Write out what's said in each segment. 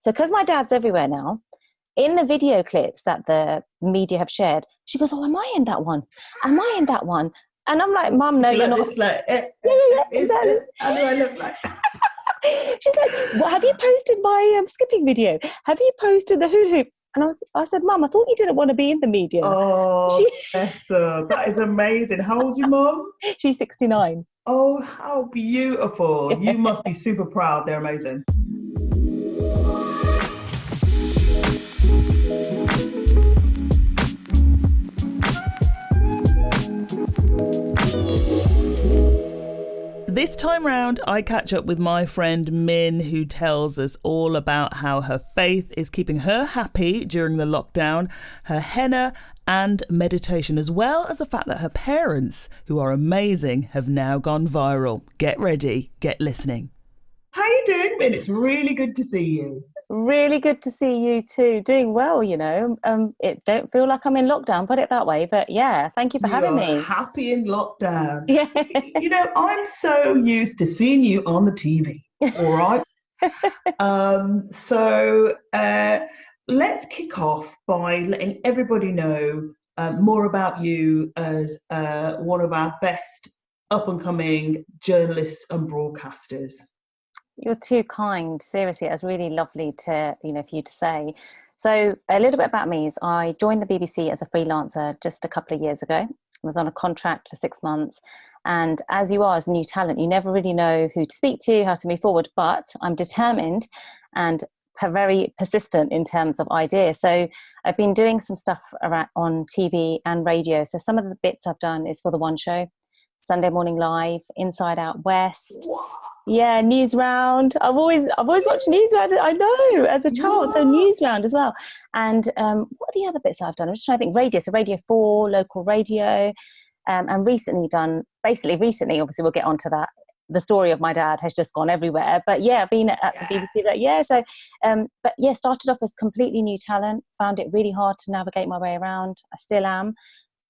So because my dad's everywhere now, in the video clips that the media have shared, she goes, "Oh, am I in that one? Am I in that one?" And I'm like, "Mum, no, you're not." This, like, Yeah, exactly. how do I look like? She's like, "Well, have you posted my skipping video? Have you posted the hula hoop?" And I said, "Mum, I thought you didn't want to be in the media." Oh, bless her. That is amazing. How old's your mum? She's 69. Oh, how beautiful. You must be super proud. They're amazing. This time round, I catch up with my friend Min, who tells us all about how her faith is keeping her happy during the lockdown, her henna and meditation, as well as the fact that her parents, who are amazing, have now gone viral. Get ready, get listening. How you doing, Min? It's really good to see you. Really good to see you too. Doing well, you know. It don't feel like I'm in lockdown, put it that way. But yeah, thank you for having me. Happy in lockdown. Yeah. You know, I'm so used to seeing you on the TV. All right. Let's kick off by letting everybody know more about you as one of our best up and coming journalists and broadcasters. You're too kind. Seriously, it was really lovely to, for you to say. So a little bit about me is I joined the BBC as a freelancer just a couple of years ago. I was on a contract for 6 months. And as you are as a new talent, you never really know who to speak to, how to move forward. But I'm determined and very persistent in terms of ideas. So I've been doing some stuff around on TV and radio. So some of the bits I've done is for the One Show, Sunday Morning Live, Inside Out West. Yeah, Newsround. I've always watched Newsround. I know, as a child, so Newsround as well. And what are the other bits I've done? I'm just trying to think. Radio, so Radio 4, local radio, and recently, obviously we'll get onto that. The story of my dad has just gone everywhere. But yeah, I've been at the BBC. Started off as completely new talent. Found it really hard to navigate my way around. I still am.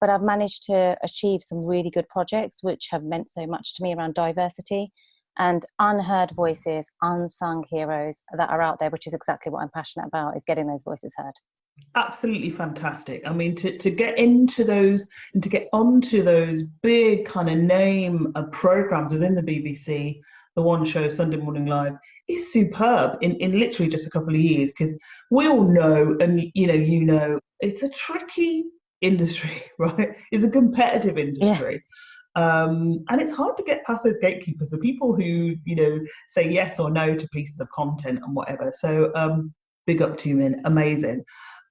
But I've managed to achieve some really good projects, which have meant so much to me around diversity and unheard voices, unsung heroes that are out there, which is exactly what I'm passionate about, is getting those voices heard. Absolutely fantastic. I mean, to get into those and to get onto those big kind of name programs within the BBC, the One Show, Sunday Morning Live, is superb in literally just a couple of years, because we all know, and you know, it's a tricky industry, right? It's a competitive industry. Yeah. And it's hard to get past those gatekeepers, the people who, say yes or no to pieces of content and whatever. So big up to you, Min. Amazing.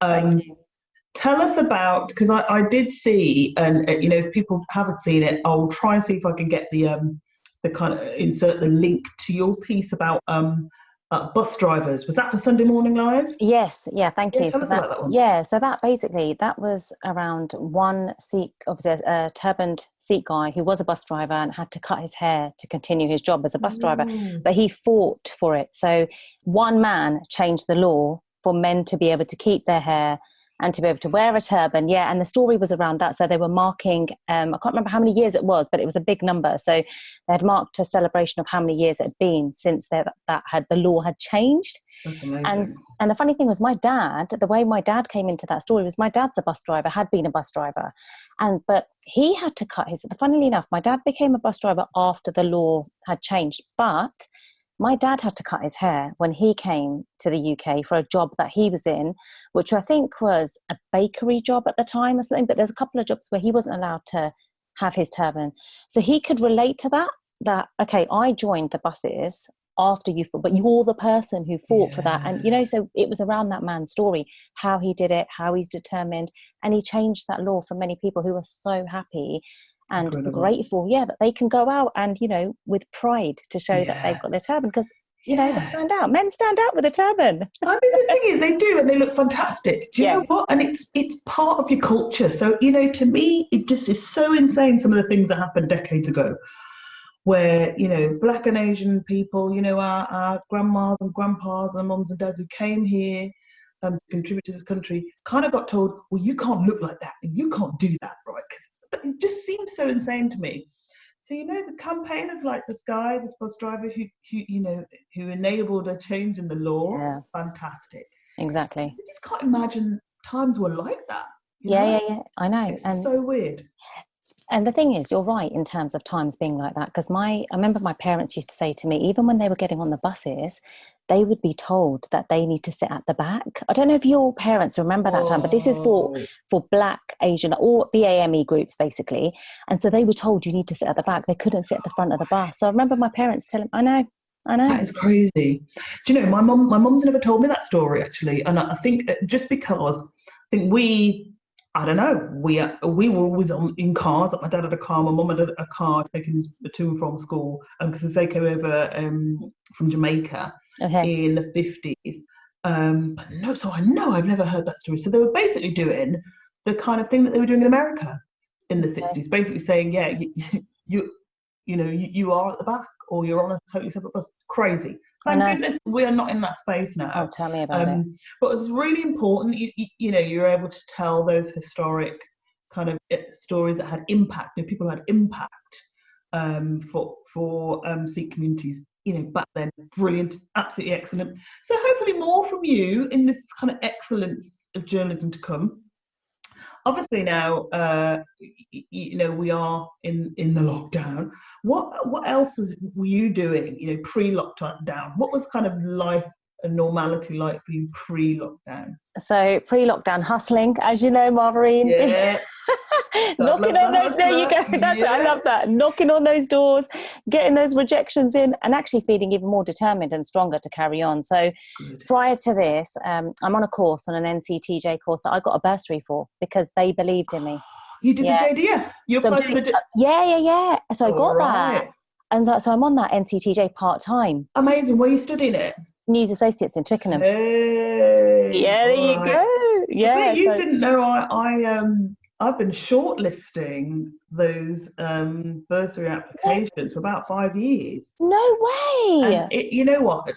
Tell us about, because I did see, and if people haven't seen it, I'll try and see if I can get the kind of insert the link to your piece about bus drivers. Was that for Sunday Morning Live? Yes. Yeah. Thank you. Tell us about that one. Yeah. So that was around one Sikh, obviously a turbaned Sikh guy who was a bus driver and had to cut his hair to continue his job as a bus driver, but he fought for it. So one man changed the law for men to be able to keep their hair and to be able to wear a turban. Yeah, and the story was around that. So they were marking, I can't remember how many years it was, but it was a big number. So they had marked a celebration of how many years it had been since the law had changed. That's amazing. And the funny thing was, my dad, the way my dad came into that story was, my dad's a bus driver, had been a bus driver. But he had to cut his, funnily enough, my dad became a bus driver after the law had changed. But my dad had to cut his hair when he came to the UK for a job that he was in, which I think was a bakery job at the time or something. But there's a couple of jobs where he wasn't allowed to have his turban. So he could relate to that, okay, I joined the buses after you fought, but you're the person who fought for that. And, so it was around that man's story, how he did it, how he's determined. And he changed that law for many people who are so happy and grateful, that they can go out and, with pride to show that they've got their turban, because, they stand out. Men stand out with a turban. I mean, the thing is, they do, and they look fantastic. Do you know what? And it's part of your culture. So, to me, it just is so insane, some of the things that happened decades ago, where, Black and Asian people, our grandmas and grandpas and mums and dads who came here to contribute to this country, kind of got told, well, you can't look like that, and you can't do that, right? It just seems so insane to me. So the campaigners like this guy, this bus driver who enabled a change in the law. Yeah, Fantastic. exactly. I just can't imagine times were like that. Yeah. I know. It's so weird. And the thing is, you're right in terms of times being like that. Because I remember my parents used to say to me, even when they were getting on the buses, they would be told that they need to sit at the back. I don't know if your parents remember that time, but this is Whoa. for Black, Asian, or BAME groups basically. And so they were told you need to sit at the back. They couldn't sit at the front of the bus. So I remember my parents telling, I know. That is crazy. Do you know, my mum's never told me that story actually, and I think just because I think I don't know, we were always in cars. Like my dad had a car, my mum had a car, taking us to and from school, because they came over from Jamaica Okay. in the 50s. But no, so I know I've never heard that story. So they were basically doing the kind of thing that they were doing in America in the 60s, basically saying, yeah, you are at the back, or you're on a totally separate bus. Crazy. Thank goodness we are not in that space now. Oh, tell me about it. But it's really important, you're able to tell those historic kind of stories that had impact. People had impact for Sikh communities. Back then, brilliant, absolutely excellent. So hopefully more from you in this kind of excellence of journalism to come. Obviously now, we are in the lockdown. What else were you doing? Pre-lockdown. What was kind of life and normality like for you pre-lockdown? So pre-lockdown hustling, as you know, Marvin. Yeah. Knocking on those, there you go. That's it. I love that. Knocking on those doors, getting those rejections in, and actually feeling even more determined and stronger to carry on. So prior to this, I'm on a course, on an NCTJ course that I got a bursary for because they believed in me. You did the JDF? You applied for the... Yeah. So I got right. that. And so I'm on that NCTJ part-time. Amazing. Where are you studying it? News Associates in Twickenham. Hey, yeah, there you go. Yeah. You didn't know I've been shortlisting those bursary applications for about 5 years. No way. And you know what?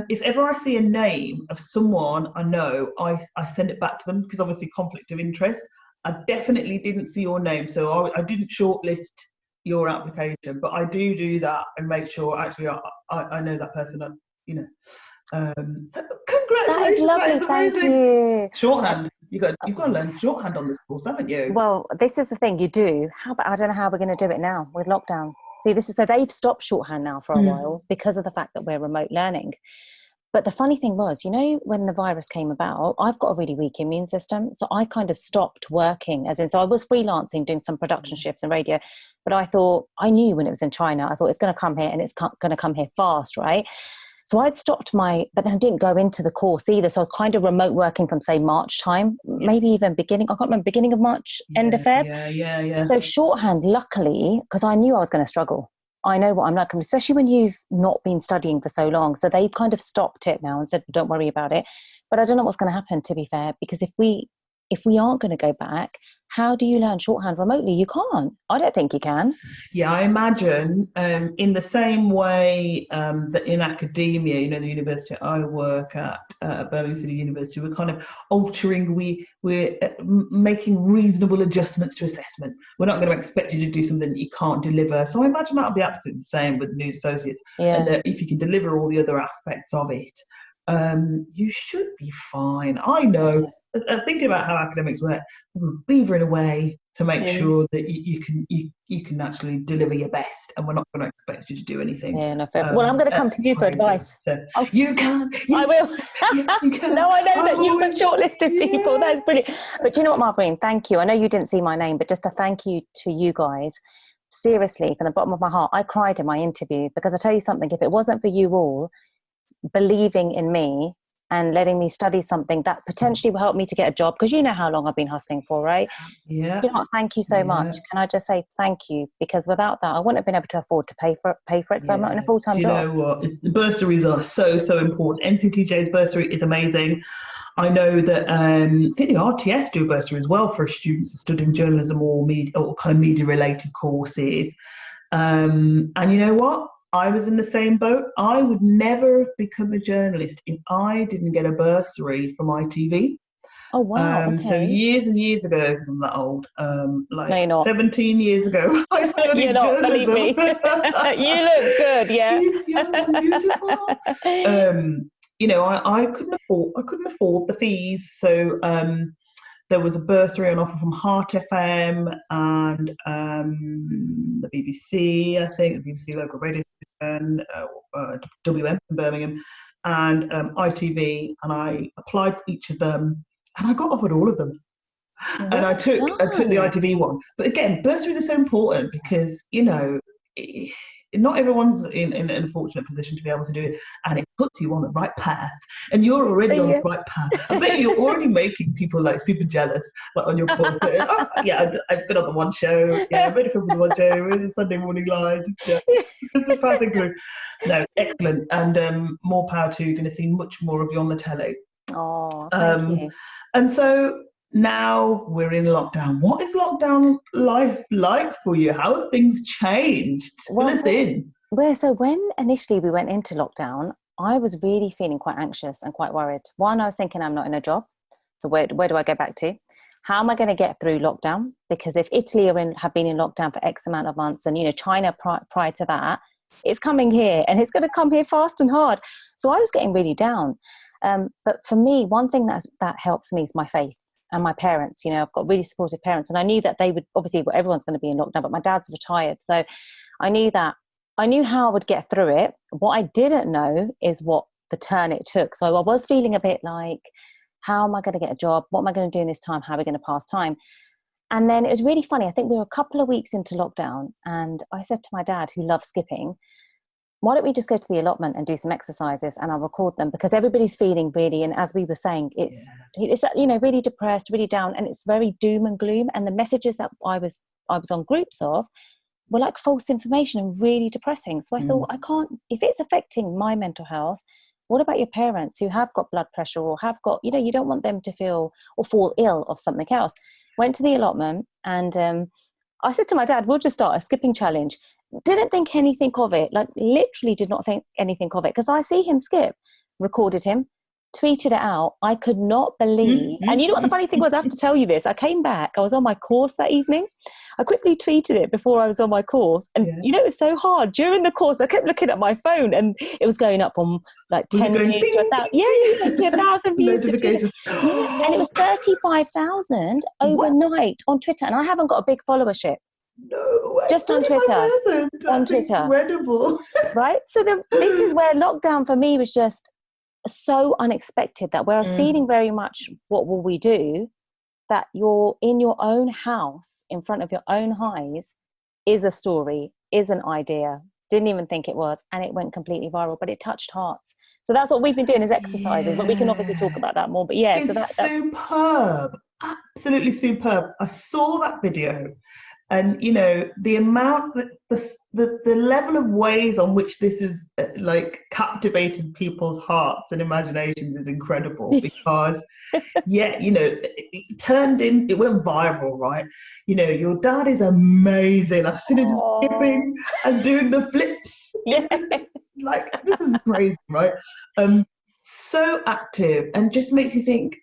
If ever I see a name of someone I know, I send it back to them, because obviously conflict of interest. I definitely didn't see your name, so I didn't shortlist your application, but I do that and make sure actually I know that person. So congratulations! That is lovely. Thank you. Shorthand. You've got to learn shorthand on this course, haven't you? Well, this is the thing you do. I don't know how we're going to do it now with lockdown. See, so they've stopped shorthand now for a while because of the fact that we're remote learning. But the funny thing was, when the virus came about, I've got a really weak immune system. So I kind of stopped working, so I was freelancing, doing some production shifts and radio. But I knew when it was in China, I thought it's going to come here and it's going to come here fast, right? So I'd stopped but then I didn't go into the course either. So I was kind of remote working from, say, March time, maybe even I can't remember, beginning of March, end of Feb. Yeah. So shorthand, luckily, because I knew I was going to struggle. I know what I'm like, especially when you've not been studying for so long. So they've kind of stopped it now and said, don't worry about it. But I don't know what's going to happen, to be fair, because if we aren't going to go back, how do you learn shorthand remotely? You can't. I don't think you can. Yeah, I imagine in the same way that in academia, the university I work at, Birmingham City University, we're kind of altering, we're making reasonable adjustments to assessment. We're not going to expect you to do something that you can't deliver. So I imagine that'll be absolutely the same with News Associates. Yeah. And that if you can deliver all the other aspects of it, you should be fine. I know. Thinking about how academics work, we're beavering away to make sure that you can actually deliver your best, and we're not going to expect you to do anything. Yeah, no, fair. Well, I'm going to come to you for advice. So you can. I will. Yes, you can. No, I know that you've got shortlisted people. That's brilliant. But you know what, Marvin? Thank you. I know you didn't see my name, but just a thank you to you guys. Seriously, from the bottom of my heart, I cried in my interview, because I tell you something, if it wasn't for you all believing in me and letting me study something that potentially will help me to get a job, because you know how long I've been hustling for, right? Yeah. Thank you so much. Can I just say thank you? Because without that, I wouldn't have been able to afford to pay for it. So I'm not in a full-time job. You know what? The bursaries are so important. NCTJ's bursary is amazing. I know that I think the RTS do a bursary as well for students studying journalism or media, or kind of media-related courses. And you know what? I was in the same boat. I would never have become a journalist if I didn't get a bursary from ITV. Oh, wow. So Okay. years and years ago, because I'm that old, No, like you're not. 17 years ago, I You're studied not, believe journalism. me. You look good, yeah. You young and beautiful. You know, I couldn't afford the fees. So there was a bursary on offer from Heart FM and the BBC, I think, the BBC local radio station, WM in Birmingham, and ITV. And I applied for each of them, and I got offered all of them. And Well I took the done. ITV one. But again, bursaries are so important because not everyone's in an fortunate position to be able to do it, and it puts you on the right path. And you're already on the Yeah. right path. I bet you're already making people like super jealous, like on your course. Oh, yeah, I've been on the one show. Yeah, I've been on the one show. We're in the Sunday morning live. Just passing through. No, excellent, and more power to you. Going to see much more of you on the telly. Oh, thank Um, you. and so now we're in lockdown. What is lockdown life like for you? How have things changed? Fill Well, us in. so when initially we went into lockdown, I was really feeling quite anxious and quite worried. One, I was thinking I'm not in a job. So where do I go back to? How am I going to get through lockdown? Because if Italy have been in lockdown for X amount of months, and China prior to that, it's coming here, and it's going to come here fast and hard. So I was getting really down. But for me, one thing that helps me is my faith and my parents. I've got really supportive parents, and I knew that they would, obviously, everyone's going to be in lockdown, but my dad's retired, so I knew that. I knew how I would get through it. What I didn't know is what the turn it took. So I was feeling a bit like, how am I going to get a job? What am I going to do in this time? How are we going to pass time? And then it was really funny. I think we were a couple of weeks into lockdown, and I said to my dad, who loves skipping, why don't we just go to the allotment and do some exercises, and I'll record them, because everybody's feeling really, and as we were saying, it's really depressed, really down, and it's very doom and gloom. And the messages that I was on groups of were like false information and really depressing. So I thought, I can't, if it's affecting my mental health, what about your parents who have got blood pressure or have got, you don't want them to feel or fall ill of something else. Went to the allotment, and I said to my dad, we'll just start a skipping challenge. Didn't think anything of it, like literally did not think anything of it, because I see him skip, recorded him, tweeted it out. I could not believe, and you know what the funny thing was, I have to tell you this, I came back, I was on my course that evening, I quickly tweeted it before I was on my course, and it was so hard. During the course, I kept looking at my phone, and it was going up from like Was it 10 going views to bing, 1,000, to 1,000 views to 2,000. notifications? Yeah, and it was 35,000 What? overnight on Twitter, and I haven't got a big followership. No way. Just on Twitter. 35,000. On That's Twitter, incredible. right? So this is where lockdown for me was just so unexpected, that where I was feeling very much, what will we do? That you're in your own house, in front of your own eyes, is a story, is an idea. Didn't even think it was, and it went completely viral, but it touched hearts. So that's what we've been doing, is exercising, but we can obviously talk Yeah. about that more. But yeah, so It's that superb. Absolutely superb. I saw that video, and the amount that the level of ways on which this is like captivated people's hearts and imaginations is incredible, because it went viral, right? Your dad is amazing. I've seen him oh skipping and doing the flips. yeah. Like, this is crazy, right? So active, and just makes you think.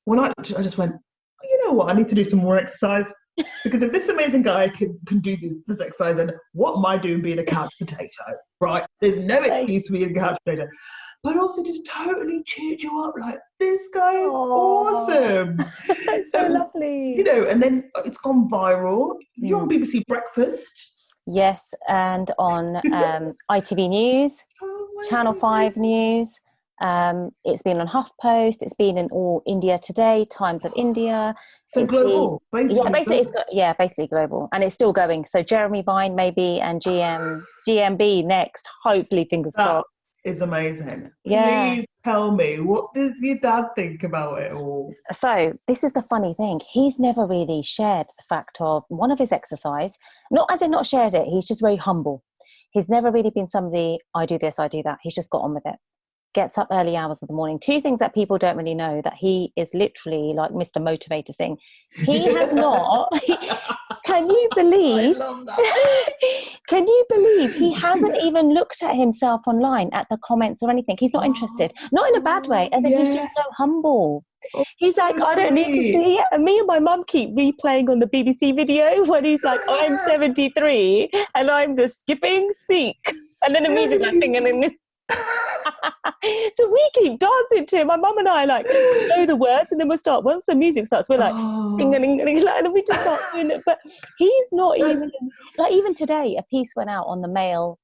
When I just went, oh, you know what? I need to do some more exercise, because if this amazing guy can do this exercise, then what am I doing being a couch potato, right? There's no excuse for being a couch potato. But also just totally cheered you up, like, this guy is awesome. It's so lovely. And then it's gone viral. You're on Mm. BBC Breakfast. Yes, and on ITV News, Channel 5 News. It's been on HuffPost. It's been in All India Today, Times of India. So It's global, basically global, and it's still going. So Jeremy Vine maybe, and GMB next. Hopefully, fingers crossed. Is amazing. Yeah. Please tell me, what does your dad think about it all? So this is the funny thing. He's never really shared the fact of one of his exercise. Not as in not shared it. He's just very humble. He's never really been somebody, I do this, I do that. He's just got on with it. Gets up early hours of the morning. Two things that people don't really know, that he is literally like Mr. Motivator Singh. He has not. Can you believe? I love that. Can you believe he hasn't even looked at himself online at the comments or anything? He's not interested. Not in a bad way, as in he's just so humble. Oh, He's like, so I don't need to sweet. see it. And me and my mum keep replaying on the BBC video when he's like, I'm 73 and I'm the skipping Sikh. And then the music like thing, and then so we keep dancing to him. My mum and I like we know the words, and then we'll start. Once the music starts, we're like, ding, Oh, ding, ding, ding, and then we just start doing it. But he's not even like even today. A piece went out on the Mail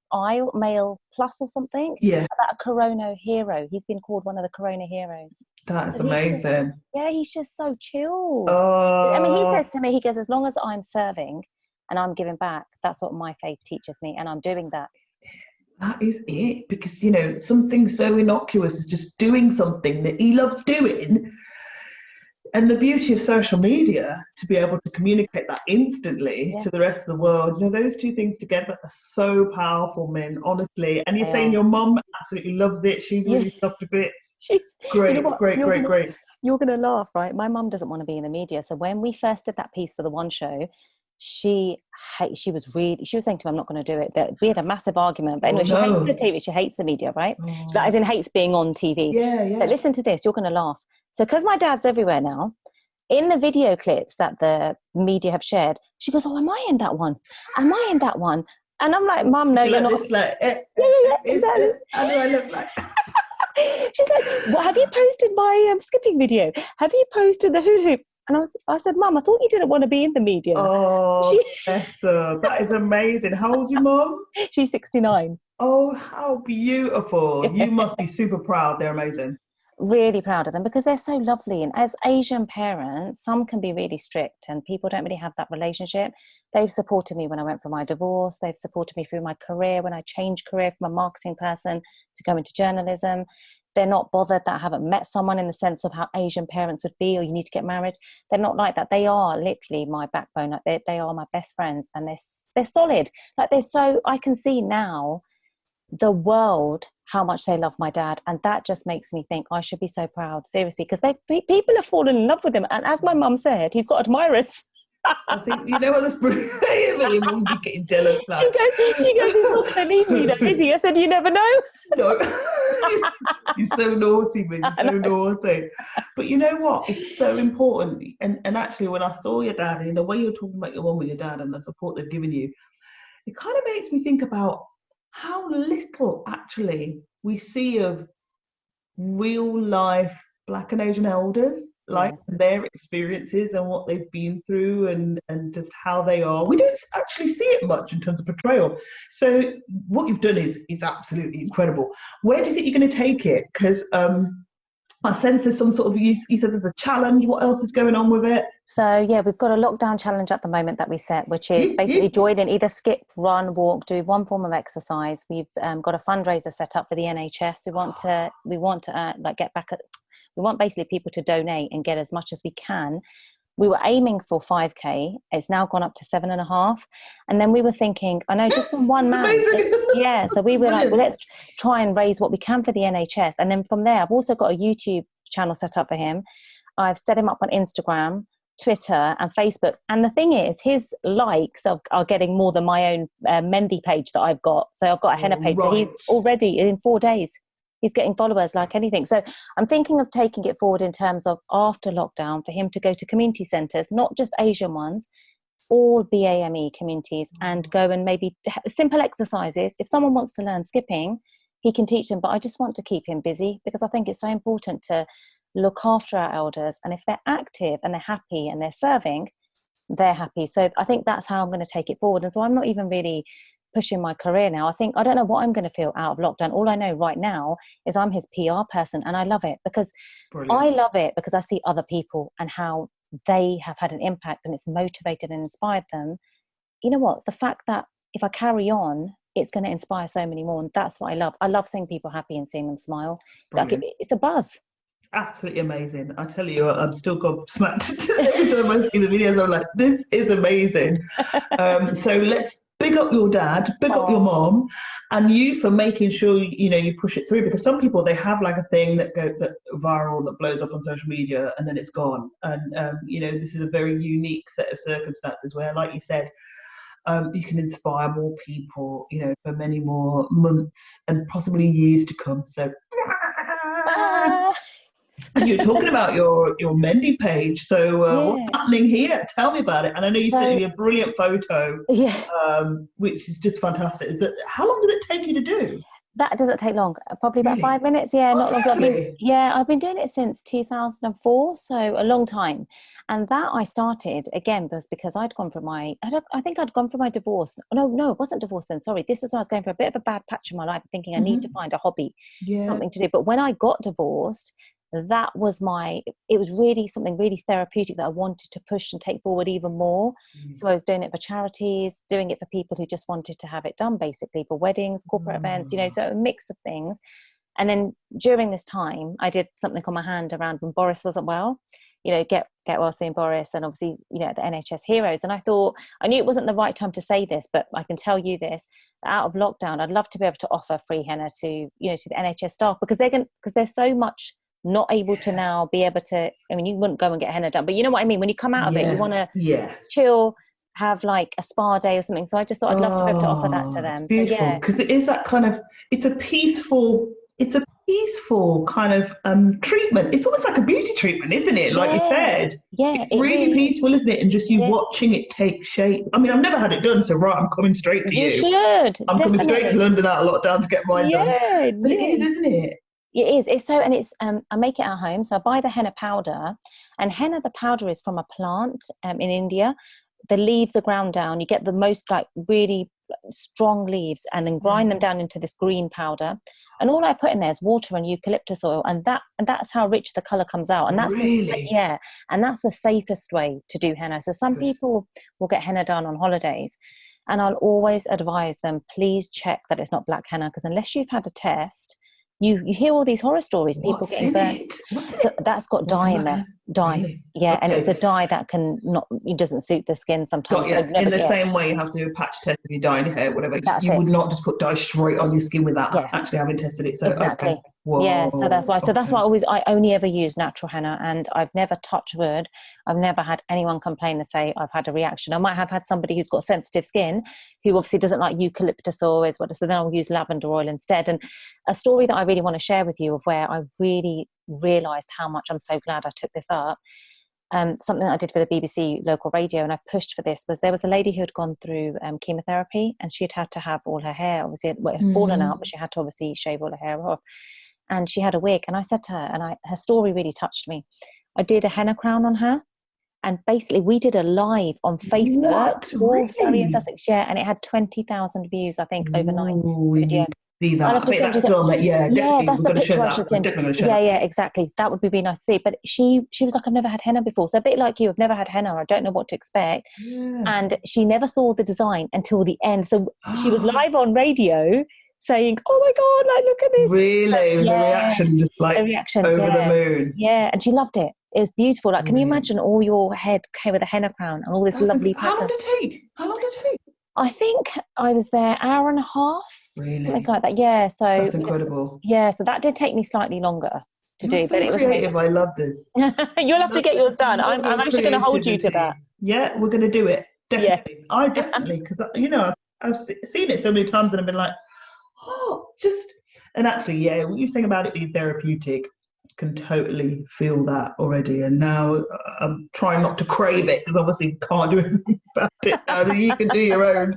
Plus or something yeah, about a Corona hero. He's been called one of the Corona heroes. that's So he's just amazing. he's just so chilled. I mean, he Oh, says to me, he goes, as long as I'm serving and I'm giving back, that's what my faith teaches me, and I'm doing that. that is it. Because, you know, something so innocuous as just doing something that he loves doing. And the beauty of social media to be able to communicate that instantly Yeah, to the rest of the world, you know, those two things together are so powerful, Min, honestly. And you're they saying are. your mum absolutely loves it. She's Yeah, really loved to bits. she's. You know Great, what? great, great, great. You're gonna laugh, right? My mum doesn't want to be in the media. So when we first did that piece for the One Show, she was really she was saying to me, I'm not going to do it. That we had a massive argument. But Oh anyway, she hates the no. TV. She hates the media, right? Like, Oh, as in hates being on TV. yeah, But yeah. listen to this. You're going to laugh. So because my dad's everywhere now, in the video clips that the media have shared, she goes, "Oh, am I in that one? Am I in that one?" And I'm like, "Mum, no, She you're like not." this, like, Yeah, yeah, yeah, exactly. how do I look like? She's like, "What have you posted my skipping video? Have you posted the hula hoop?" And I said, "Mum, I thought you didn't want to be in the media." Oh, She, bless her. That is amazing. How old's your mum? she's 69. Oh, how beautiful. You must be super proud. They're amazing. Really proud of them because they're so lovely. And as Asian parents, some can be really strict and people don't really have that relationship. They've supported me when I went for my divorce. They've supported me through my career when I changed career from a marketing person to go into journalism. They're not bothered that I haven't met someone in the sense of how Asian parents would be, or you need to get married. They're not like that. They are literally my backbone. Like they are my best friends, and they're solid. Like they're so, I can see now the world how much they love my dad, and that just makes me think I should be so proud, seriously, because people have fallen in love with him, and as my mum said, he's got admirers. I think you know what that's brilliant. Your mum be getting jealous she now. goes she goes he's not going to leave me though, is he? I said, you never know. No. He's so naughty, man. He's I so know. naughty. But you know what? It's so important. And actually, when I saw your dad and the way you're talking about your mum and your dad and the support they've given you, it kind of makes me think about how little actually we see of real life Black and Asian elders, like Yeah, their experiences and what they've been through and just how they are. We don't actually see it much in terms of portrayal. So what you've done is absolutely incredible. Where do you think you're going to take it? Because I sense there's some sort of you said there's a challenge. What else is going on with it? so yeah, we've got a lockdown challenge at the moment that we set, which is basically join in, either skip, run, walk, do one form of exercise. We've got a fundraiser set up for the NHS. We want to like get back at, we want basically people to donate and get as much as we can. We were aiming for 5k. It's now gone up to 7.5. And then we were thinking, I know, just from one It's man. amazing. Yeah. So we It's were like, well, brilliant. let's try and raise what we can for the NHS. And then from there, I've also got a YouTube channel set up for him. I've set him up on Instagram, Twitter, and Facebook. And the thing is, his likes are getting more than my own Mendy page that I've got. So I've got a henna Oh, page. So he's right. already in 4 days. He's getting followers like anything. So I'm thinking of taking it forward in terms of after lockdown for him to go to community centres, not just Asian ones, all BAME communities, and go and maybe simple exercises. If someone wants to learn skipping, he can teach them. But I just want to keep him busy because I think it's so important to look after our elders. And if they're active and they're happy and they're serving, they're happy. So I think that's how I'm going to take it forward. And so I'm not even really pushing my career now. I don't know what I'm going to feel out of lockdown. All I know right now is I'm his PR person, and I love it because Brilliant. I see other people and how they have had an impact, and it's motivated and inspired them. You know what? The fact that if I carry on, it's going to inspire so many more. And that's what I love. I love seeing people happy and seeing them smile. Like Brilliant. it's a buzz. Absolutely amazing. I tell you, I'm still gobsmacked every time I see the videos. I'm like, this is amazing. So let's big up your dad, big up your Oh, mom, and you for making sure you know you push it through. Because some people they have like a thing that viral that blows up on social media and then it's gone. And you know this is a very unique set of circumstances where, like you said, you can inspire more people, you know, for many more months and possibly years to come. So ah. And you're talking about your Mendy page. So what's Yeah. happening here? Tell me about it. And I know you sent So me a brilliant photo, yeah. which is just fantastic. Is that how long did it take you to do? That doesn't take long. Probably about Really? 5 minutes. Yeah, not Oh, longer. really? I've been doing it since 2004, so a long time. And that I started again was because I'd gone for I think I'd gone for my divorce. No, it wasn't divorce then. Sorry, this was when I was going for a bit of a bad patch in my life, thinking I need to Hmm. find a hobby, Yeah. something to do. But when I got divorced, that was it was really something really therapeutic that I wanted to push and take forward even more. So I was doing it for charities, doing it for people who just wanted to have it done, basically for weddings, corporate events, Oh, so a mix of things. And then during this time, I did something on my hand around when Boris wasn't well, get well soon, Boris, and obviously, at the NHS Heroes. And I thought, I knew it wasn't the right time to say this, but I can tell you this, out of lockdown, I'd love to be able to offer free henna to the NHS staff, because they're so much not able to yeah. now be able to, I mean, you wouldn't go and get henna done, but you know what I mean? When you come out of it, you Yeah. want to Yeah. chill, have like a spa day or something. So I just thought I'd love to be able to offer that to Oh, it's them. So beautiful yeah, because it is that kind of it's a peaceful kind of treatment. It's almost like a beauty treatment, isn't it? Like you yeah, said, yeah, it's it really really is. peaceful, isn't it? And just you Yeah, watching it take shape. I mean, I've never had it done, so right, I'm coming straight to you you. should I'm coming straight to definitely. London out of lockdown to get mine done. Yeah, But it yeah. is, isn't it? It is. It's so, and it's. I make it at home. So I buy the henna powder, and henna the powder is from a plant in India. The leaves are ground down. You get the most like really strong leaves, and then grind them Right. down into this green powder. And all I put in there is water and eucalyptus oil, and that's how rich the color comes out. And Really yeah, and that's the safest way to do henna. So some good. people will get henna done on holidays, and I'll always advise them, please check that it's not black henna, because unless you've had a test, you hear all these horror stories, people What's getting in burnt. it? What's in So it? that's got What's dye in in black there, hen? dye. Really? Yeah, and it's a Okay. dye that can not, it doesn't suit the skin Got sometimes. So you. never, In the yeah, same way, you have to do a patch test if you're dyeing your hair, whatever. that's You it. would not just put dye straight on your skin without Yeah, actually having tested it. So, okay. exactly. Yeah, so that's Whoa. why. So that's why Okay. I only ever use natural henna, and I've never touched wood. I've never had anyone complain and say I've had a reaction. I might have had somebody who's got sensitive skin, who obviously doesn't like eucalyptus oil, is what. So then I'll use lavender oil instead. And a story that I really want to share with you of where I really realised how much I'm so glad I took this up. Something that I did for the BBC local radio, and I pushed for this, was there was a lady who had gone through chemotherapy, and she'd had to have all her hair, obviously it had fallen out, but Mm. she had to obviously shave all her hair off, and she had a wig. And I said to her, and her story really touched me. I did a henna crown on her, and basically we did a live on Facebook, What? all Surrey and Really? Sussex, yeah, and it had 20,000 views, I think, overnight. Ooh, The we video. need to see I'll that. have I to think send you that's that. film. Yeah, Yeah, definitely. that's We're the going to show picture I that. should We're send. definitely going to show Yeah, that. yeah, exactly. That would be really nice to see. But she was like, I've never had henna before. So a bit like you, I've never had henna. I don't know what to expect. Yeah. And she never saw the design until the end. So she was live on radio saying, "Oh my God, like look at this." So, Really? Was the yeah, reaction just the like reaction, over the yeah, moon? yeah, and she loved it. It was beautiful. Like, can you Brilliant. imagine all your head came with a henna crown and all this lovely How long pattern? did it take? How long did it take? I think I was there hour and a half, something Really? like that. Yeah. So That's incredible. yeah, so that did take me slightly longer to You're do, but so it was amazing. creative. I love this. You'll have to get yours done. Love I'm your actually going to hold you to that. creativity. Yeah, we're going to do it. Yeah. Definitely. I definitely, because, I've seen it so many times and I've been like, oh, and actually, yeah, what you're saying about it being therapeutic, can totally feel that already. And now I'm trying not to crave it because obviously can't do anything about it now that you can do your own.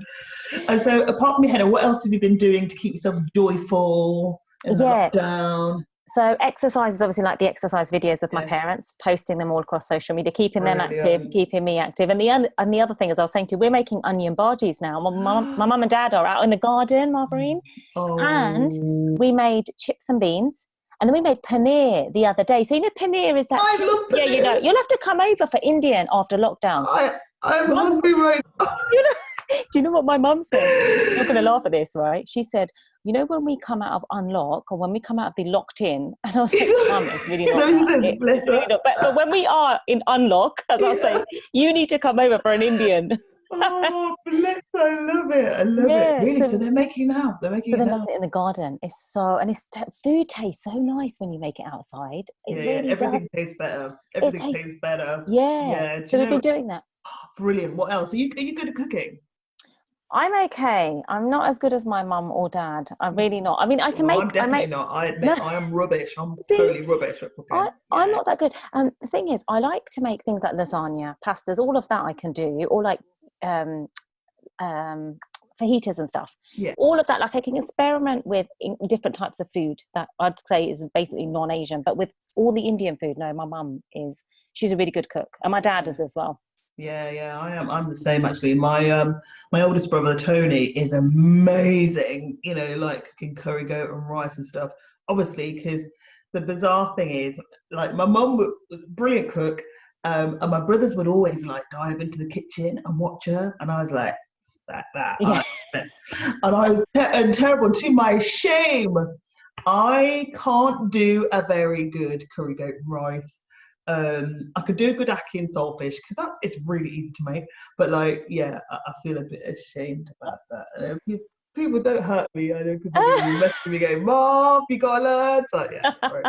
And so, apart from your head, what else have you been doing to keep yourself joyful in the Yeah. lockdown? So exercise is obviously like the exercise videos of my Yeah, parents, posting them all across social media, keeping them active, brilliant. keeping me active. And the other thing, as I was saying to you, we're making onion bhajis now. My mum and dad are out in the garden, Margarine, and Oh, we made chips and beans. And then we made paneer the other day. So paneer is that I cheese. love Yeah, paneer. you'll have to come over for Indian after lockdown. I'm Once hungry right you know, do you know what my mum said? You're going to now. laugh at this, right? She said, when we come out of unlock, or when we come out of the locked in, and I was like, Mum, it's really not She that. said, bless It's really her. not. But when we are in unlock, as I was saying, you need to come over for an Indian. Oh, bless! I love it. I love it. Yeah. Really? So they're making now. They're making So it they're making now. it in the garden. Food tastes so nice when you make it outside. It Yeah, yeah. really does. Everything tastes better. It Everything tastes, tastes better. yeah. Yeah. Do So you we've been know? doing that. Brilliant. What else? Are you good at cooking? I'm okay. I'm not as good as my mum or dad. I'm really not. I mean, I can No, I'm make, I definitely make, not. I no, admit I am rubbish. I'm see, totally rubbish at cooking. I'm Yeah. not that good. And the thing is, I like to make things like lasagna, pastas, all of that I can do, or like um, um, fajitas and stuff. Yeah. All of that, like I can experiment with different types of food that I'd say is basically non-Asian. But with all the Indian food, no, my mum is, she's a really good cook. And my dad Yeah. is as well. Yeah, yeah, I am. I'm the same actually. My oldest brother Tony is amazing, like cooking curry goat and rice and stuff. Obviously, because the bizarre thing is, like my mum was a brilliant cook, and my brothers would always like dive into the kitchen and watch her, and I was like, sack that. Yeah. And I was and terrible. To my shame, I can't do a very good curry goat and rice. I could do a good ackee and saltfish because it's really easy to make. But like, yeah, I feel a bit ashamed about that. People don't hurt me. I know people are going to be messaging me going, "Mom, you gotta learn." But yeah, sorry.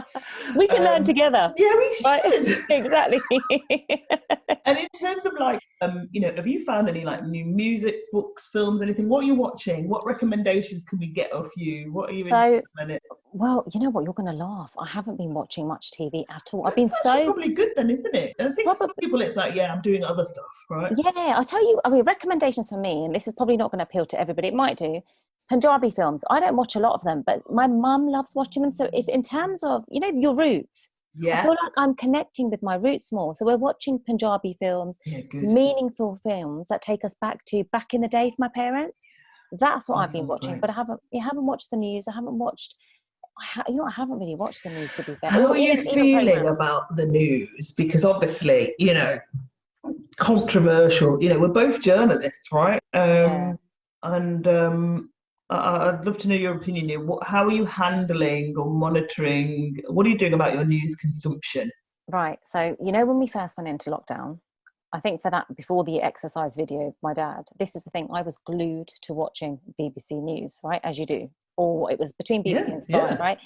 We can learn together, Yeah, we right? should. Exactly. And in terms of like, have you found any like new music, books, films, anything? What are you watching? What recommendations can we get off you? What are you into So, at the minute? well, you know what? You're going to laugh. I haven't been watching much TV at all. I've been That's actually so probably good then, isn't it? And I think some probably, people it's like, yeah, I'm doing other stuff, right? yeah. I'll tell you. I mean, recommendations for me, and this is probably not going to appeal to everybody. It might do. Punjabi films. I don't watch a lot of them, but my mum loves watching them. So, if in terms of your roots, I Yeah, feel like I'm connecting with my roots more. So we're watching Punjabi films, yeah, good. meaningful films that take us back in the day for my parents. That's what That I've been sounds watching, great. but I haven't watched the news. I haven't watched. I haven't really watched the news to be fair, How or are you even feeling programs. about the news? Because obviously, controversial. We're both journalists, right? Yeah. And I'd love to know your opinion here. How are you handling or monitoring? What are you doing about your news consumption? Right. So, when we first went into lockdown, I think for that, before the exercise video of my dad, this is the thing, I was glued to watching BBC News, right? As you do. Or it was between BBC Yeah, and Sky, yeah, right?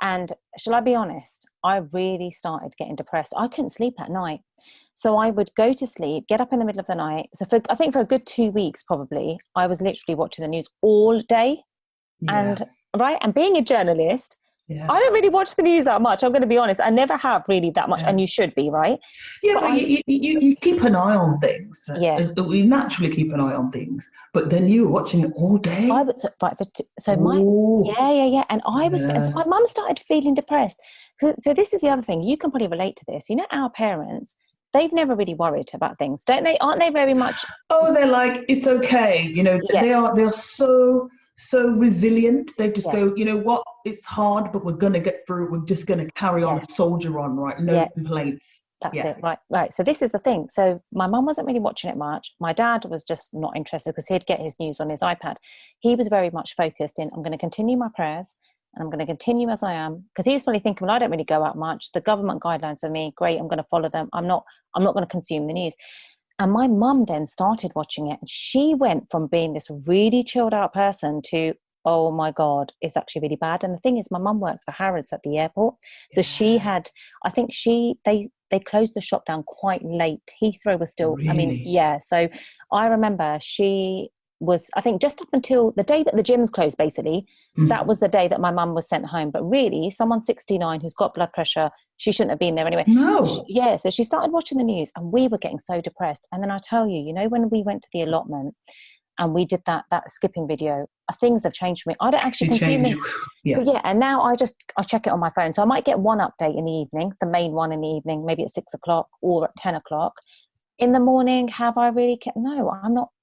And shall I be honest? I really started getting depressed. I couldn't sleep at night. So I would go to sleep, get up in the middle of the night. So I think for a good 2 weeks, probably, I was literally watching the news all day. yeah, And right. And being a journalist, yeah, I don't really watch the news that much. I'm going to be honest. I never have really that much. yeah. And you should be, right? Yeah, But but you keep an eye on things. yeah, We naturally keep an eye on things, but then you were watching it all I day. would, right. So Oh, yeah, yeah, yeah. And and so yeah. my mum started feeling depressed. So this is the other thing. You can probably relate to this. Our parents, they've never really worried about things, don't they? Aren't they very much? Oh, they're like, it's okay. Yeah, They are so resilient. They just yeah, go, you know what? It's hard, but we're gonna get through it. We're just gonna carry on, yeah, soldier on, right? No yeah. complaints. That's Yeah, it. Right, right. So this is the thing. So my mum wasn't really watching it much. My dad was just not interested because he'd get his news on his iPad. He was very much focused in, I'm going to continue my prayers and I'm going to continue as I am. Because he was probably thinking, well, I don't really go out much. The government guidelines are me. Great. I'm going to follow them. I'm not going to consume the news. And my mum then started watching it. And she went from being this really chilled out person to, oh my God, it's actually really bad. And the thing is, my mum works for Harrods at the airport. So she yeah, had, I think they closed the shop down quite late. Heathrow was still, I mean, really. yeah. So I remember she was, I think, just up until the day that the gyms closed, basically, that Mm. was the day that my mum was sent home. But really, someone 69 who's got blood pressure, she shouldn't have been there anyway. No. Yeah, so she started watching the news and we were getting so depressed. And then I tell you, when we went to the allotment and we did that skipping video, things have changed for me. I don't actually It consume changed. them. Yeah. Yeah, and now I check it on my phone. So I might get one update in the evening, the main one in the evening, maybe at 6 o'clock or at 10 o'clock. In the morning, have I really kept? No,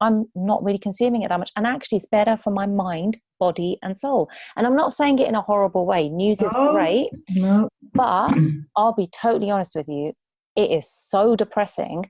I'm not really consuming it that much. And actually it's better for my mind, body and soul. And I'm not saying it in a horrible way. News is No, great, no. but I'll be totally honest with you, it is so depressing.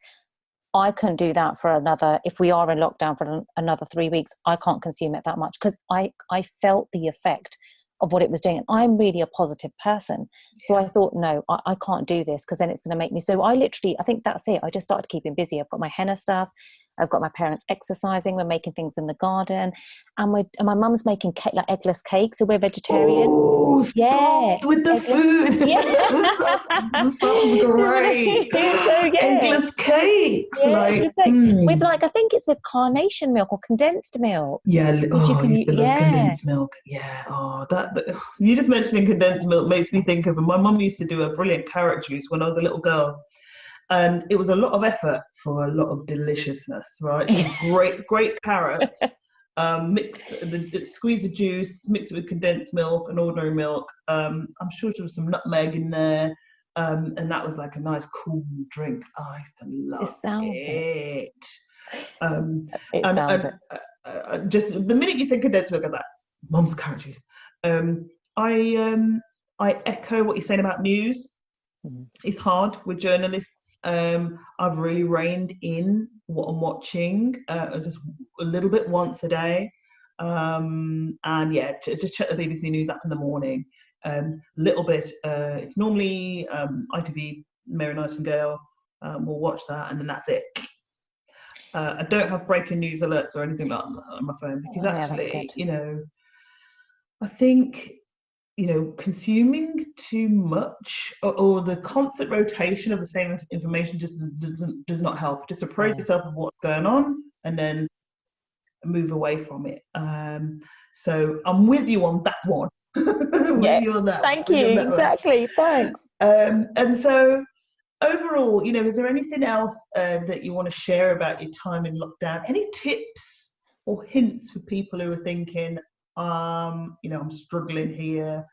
I couldn't do that for if we are in lockdown for another 3 weeks, I can't consume it that much because I felt the effect of what it was doing. And I'm really a positive person. So I thought, no, I can't do this because then it's going to make me. So I think that's it. I just started keeping busy. I've got my henna stuff. I've got my parents exercising. We're making things in the garden. And my mum's making like eggless cakes. So we're vegetarian. Oh, Yeah. stop with the Eggless. food. Yeah. That sounds great. So yeah. Eggless cakes, Yeah, like, just like with like I think it's with carnation milk or condensed milk, yeah. which you Oh, I can used to love yeah. condensed milk. Yeah. Oh, that you just mentioning condensed milk makes me think of. My mum used to do a brilliant carrot juice when I was a little girl, and it was a lot of effort for a lot of deliciousness, right? So great carrots. Squeeze the juice, mix it with condensed milk and ordinary milk. I'm sure there was some nutmeg in there, and that was like a nice cool drink. Oh, I used to It love sounds it. it. Um, It and sounds it. just the minute you said condensed milk, I was like, "Mum's carrot juice." Um, I I echo what you're saying about news. Mm. It's hard with journalists. I've really reined in what I'm watching, just a little bit once a day, and yeah, just check the BBC News app in the morning. Little bit. It's normally ITV, Mary Nightingale. We'll watch that, and then that's it. I don't have breaking news alerts or anything like that on my phone because Oh yeah, that's good. actually, I think consuming too much or the constant rotation of the same information just does not help. Just appraise Yeah. yourself of what's going on and then move away from it. So I'm with you on that one. Yeah. With you on that. Thank With you on you. that one. Exactly. Thanks. And so overall, is there anything else that you want to share about your time in lockdown? Any tips or hints for people who are thinking, I'm struggling here.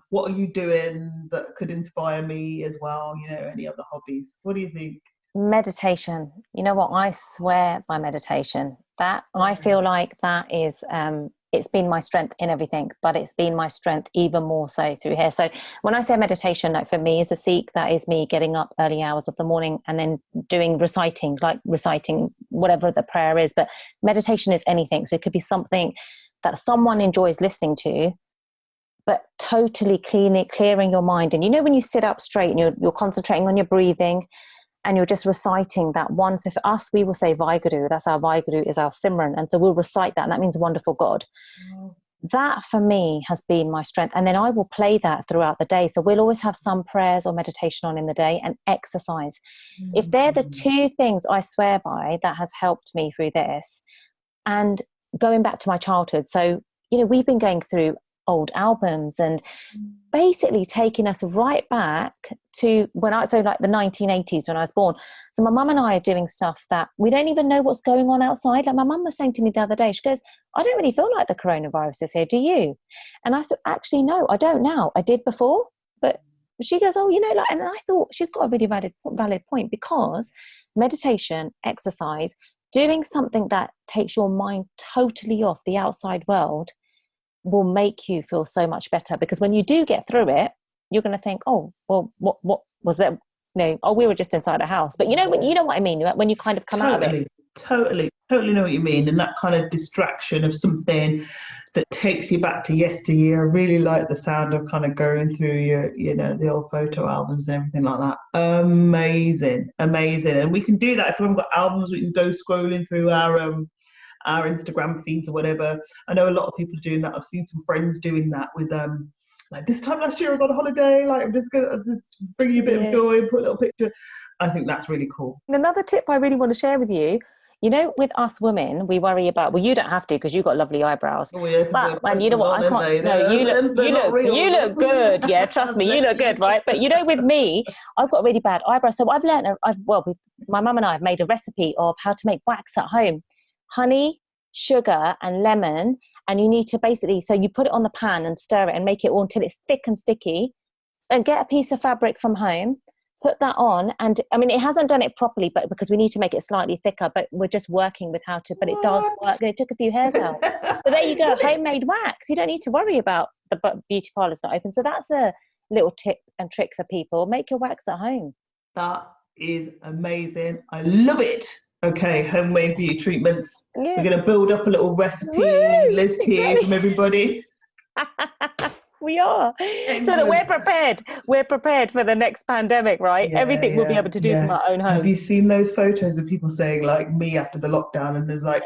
What are you doing that could inspire me as well? Any other hobbies? What do you think? Meditation. You know what? I swear by meditation. That I feel like that is it's been my strength in everything, but it's been my strength even more so through here. So when I say meditation, like for me as a Sikh, that is me getting up early hours of the morning and then doing reciting whatever the prayer is. But meditation is anything. So it could be something that someone enjoys listening to, but totally clearing your mind. And when you sit up straight and you're concentrating on your breathing and you're just reciting that one. So for us, we will say Vaheguru. That's our Vaheguru is our Simran. And so we'll recite that, and that means wonderful God. That for me has been my strength. And then I will play that throughout the day. So we'll always have some prayers or meditation on in the day and exercise. If they're the two things I swear by that has helped me through this, and going back to my childhood. So, we've been going through old albums and basically taking us right back to like the 1980s when I was born. So my mum and I are doing stuff that we don't even know what's going on outside. Like my mum was saying to me the other day, she goes, I don't really feel like the coronavirus is here, do you? And I said, actually, no, I don't now. I did before. But she goes, oh, and I thought she's got a really valid point, because meditation, exercise, doing something that takes your mind totally off the outside world will make you feel so much better. Because when you do get through it, you're going to think, oh, well, what was that? Oh, we were just inside a house. But you know what I mean, when you kind of come out of it. Totally know what you mean. And that kind of distraction of something that takes you back to yesteryear. I really like the sound of kind of going through your, the old photo albums and everything like that. Amazing. And we can do that if we haven't got albums. We can go scrolling through our Instagram feeds or whatever. I know a lot of people are doing that. I've seen some friends doing that with like this time last year I was on holiday, like I'm just gonna bring you a bit of joy and put a little picture. I think that's really cool. And another tip I really want to share with you, with us women, we worry about, well, you don't have to because you've got lovely eyebrows. Oh, yeah, but and you know what, I can't. No, you look good. Yeah, trust me, you look good, right? But with me, I've got really bad eyebrows, so I've learned. My mum and I have made a recipe of how to make wax at home: honey, sugar, and lemon. And you need to basically, so you put it on the pan and stir it and make it all until it's thick and sticky. And get a piece of fabric from home. Put that on, and I mean, it hasn't done it properly, but because we need to make it slightly thicker, but we're just working with how to, but it does work. It took a few hairs out. So there you go, homemade wax. You don't need to worry about the beauty parlour's not open. So that's a little tip and trick for people. Make your wax at home. That is amazing. I love it. Okay, homemade beauty treatments. Yeah. We're going to build up a little recipe list here from everybody. We are. Excellent. So that we're prepared for the next pandemic, right? Everything we'll be able to do from our own homes. Have you seen those photos of people saying like me after the lockdown, and there's like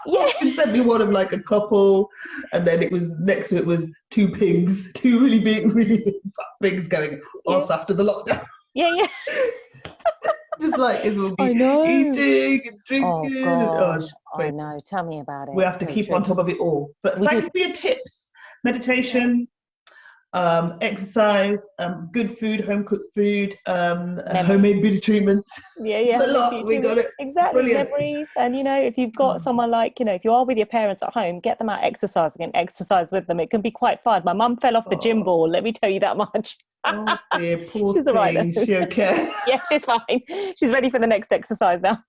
Yeah. It sent me one of like a couple, and then it was next to it was two pigs, two really big fat pigs going us after the lockdown. Yeah. Just like it will I be know. eating and Oh drinking. gosh, It's I great. know. Tell me about it. We have It's to so keep true. on top of it all. But We thank do. you for your tips. Yeah. Meditation, exercise, good food, home cooked food, Memories. homemade beauty treatments. Yeah, A homemade lot. We got beauty. it. Exactly, Brilliant. memories. And if you've got someone like, if you are with your parents at home, get them out exercising and exercise with them. It can be quite fun. My mum fell off the gym Oh, ball, let me tell you that much. oh dear, poor She's all right thing. though. She okay? Yeah, she's fine. She's ready for the next exercise now.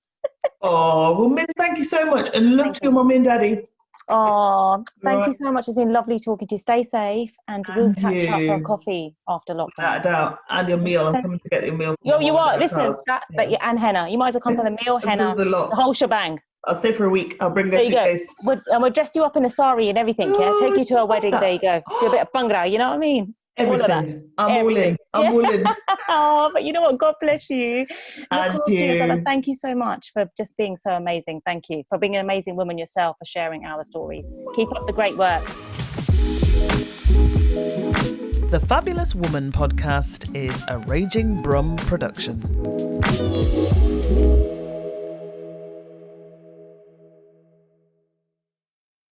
Oh, well, Min, thank you so much. And love Thank to your you. mummy and daddy. Oh, thank you Right. so much. It's been lovely talking to you. Stay safe and we'll And catch up for a you, coffee after without lockdown. a doubt. And your meal. I'm coming to get your meal from Yo, my you mum and are. dad's Listen, house. that Yeah. yeah, and henna. You might as well come for the meal, There's henna, a the lot. whole shebang. I'll stay for a week. I'll bring a There you go. suitcase. We'll dress you up in a sari and everything. Yeah, take Oh, you to a love wedding. There you that. go. Do a bit of bhangra. You know what I mean? All of that. Everything. I'm all Everything. in. I'm Yeah. all in. Oh, but you know what? God bless you. Look And after yourself. And you. thank you so much for just being so amazing. Thank you for being an amazing woman yourself, for sharing our stories. Keep up the great work. The Fabulous Woman podcast is a Raging Brum production.